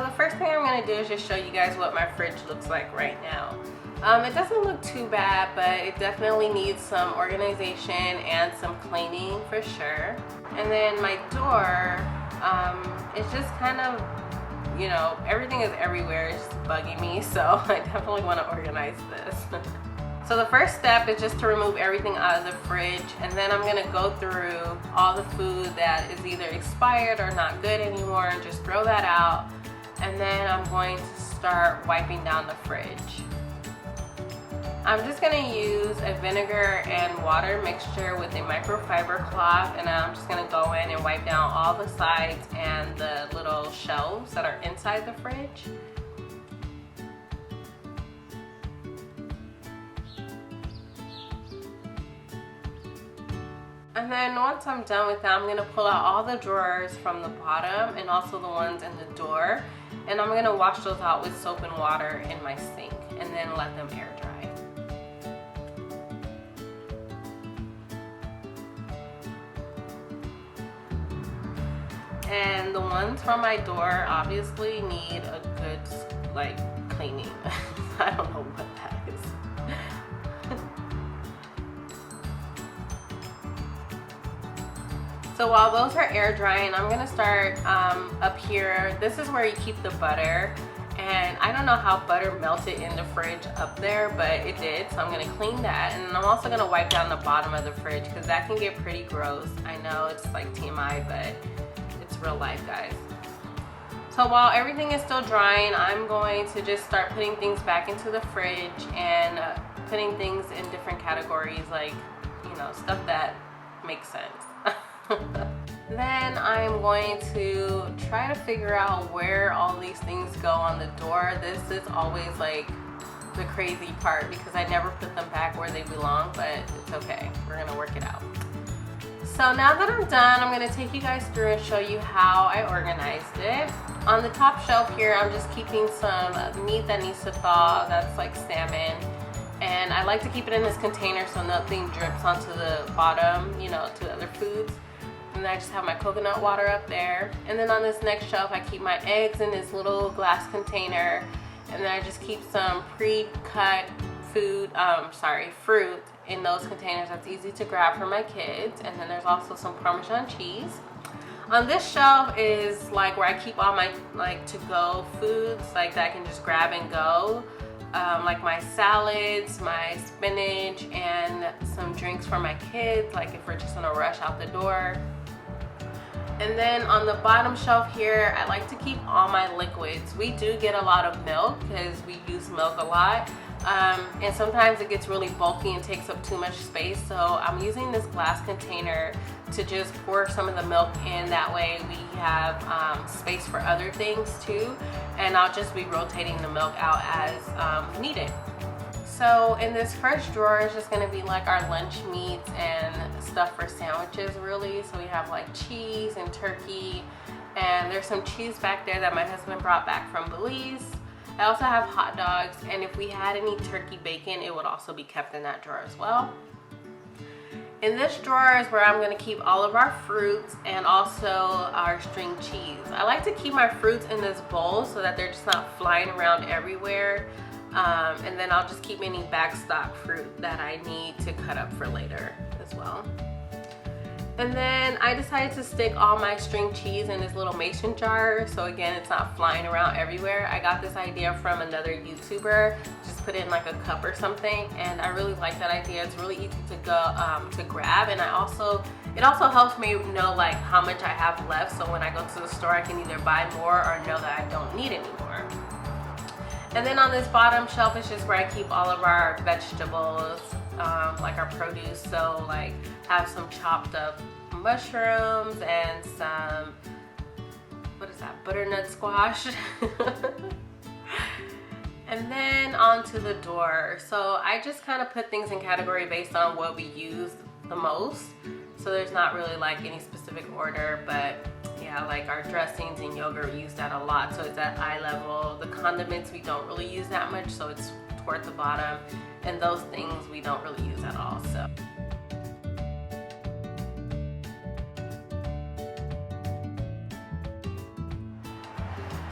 The first thing I'm going to do is just show you guys what my fridge looks like right now. It doesn't look too bad, but it definitely needs some organization and some cleaning for sure. And then my door, it's just kind of, you know, everything is everywhere. It's just bugging me, so I definitely want to organize this. So the first step is just to remove everything out of the fridge, and then I'm going to go through all the food that is either expired or not good anymore and just throw that out. And then I'm going to start wiping down the fridge. I'm just going to use a vinegar and water mixture with a microfiber cloth, and I'm just going to go in and wipe down all the sides and the little shelves that are inside the fridge. And then once I'm done with that, I'm going to pull out all the drawers from the bottom and also the ones in the door, and I'm going to wash those out with soap and water in my sink and then let them air dry. And the ones from my door obviously need a good like cleaning. I don't know what that is. So while those are air drying, I'm gonna start up here. This is where you keep the butter. And I don't know how butter melted in the fridge up there, but it did. So I'm gonna clean that. And I'm also gonna wipe down the bottom of the fridge because that can get pretty gross. I know it's like TMI, but it's real life, guys. So while everything is still drying, I'm going to just start putting things back into the fridge and putting things in different categories, like, you know, stuff that makes sense. Then I'm going to try to figure out where all these things go on the door. This is always like the crazy part because I never put them back where they belong, but it's okay. We're gonna work it out. So now that I'm done, I'm gonna take you guys through and show you how I organized it. On the top shelf here, I'm just keeping some meat that needs to thaw, that's like salmon. And I like to keep it in this container so nothing drips onto the bottom, you know, to other foods. And I just have my coconut water up there. And then on this next shelf, I keep my eggs in this little glass container. And then I just keep some pre-cut fruit in those containers that's easy to grab for my kids. And then there's also some Parmesan cheese. On this shelf is like where I keep all my like to-go foods, like that I can just grab and go. Like my salads, my spinach, and some drinks for my kids, like if we're just in a rush out the door. And then on the bottom shelf here, I like to keep all my liquids. We do get a lot of milk because we use milk a lot. And sometimes it gets really bulky and takes up too much space. So I'm using this glass container to just pour some of the milk in. That way we have space for other things too. And I'll just be rotating the milk out as needed. So in this first drawer is just gonna be like our lunch meats and stuff for sandwiches really. So we have like cheese and turkey, and there's some cheese back there that my husband brought back from Belize. I also have hot dogs, and if we had any turkey bacon, it would also be kept in that drawer as well. In this drawer is where I'm going to keep all of our fruits and also our string cheese. I like to keep my fruits in this bowl so that they're just not flying around everywhere. And then I'll just keep any backstock fruit that I need to cut up for later as well. And then I decided to stick all my string cheese in this little mason jar, so again it's not flying around everywhere. I got this idea from another YouTuber. Just put it in like a cup or something, and I really like that idea. It's really easy to go to grab, and it also helps me know like how much I have left, so when I go to the store I can either buy more or know that I don't need anymore. And then on this bottom shelf is just where I keep all of our vegetables, like our produce. So like have some chopped up mushrooms and some, what is that, butternut squash. And then onto the door. So I just kind of put things in category based on what we use the most. So there's not really like any specific order, but yeah, like our dressings and yogurt, we use that a lot, so it's at eye level. The condiments we don't really use that much, so it's toward the bottom, and those things we don't really use at all. So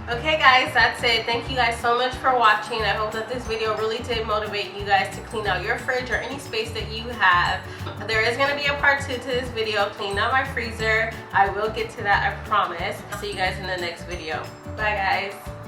Okay guys, that's it. Thank you guys so much for watching. I hope that this video really did motivate you guys to clean out your fridge or any space that you have. There is going to be a part 2 to this video, clean out my freezer. I will get to that, I promise. I'll see you guys in the next video. Bye guys.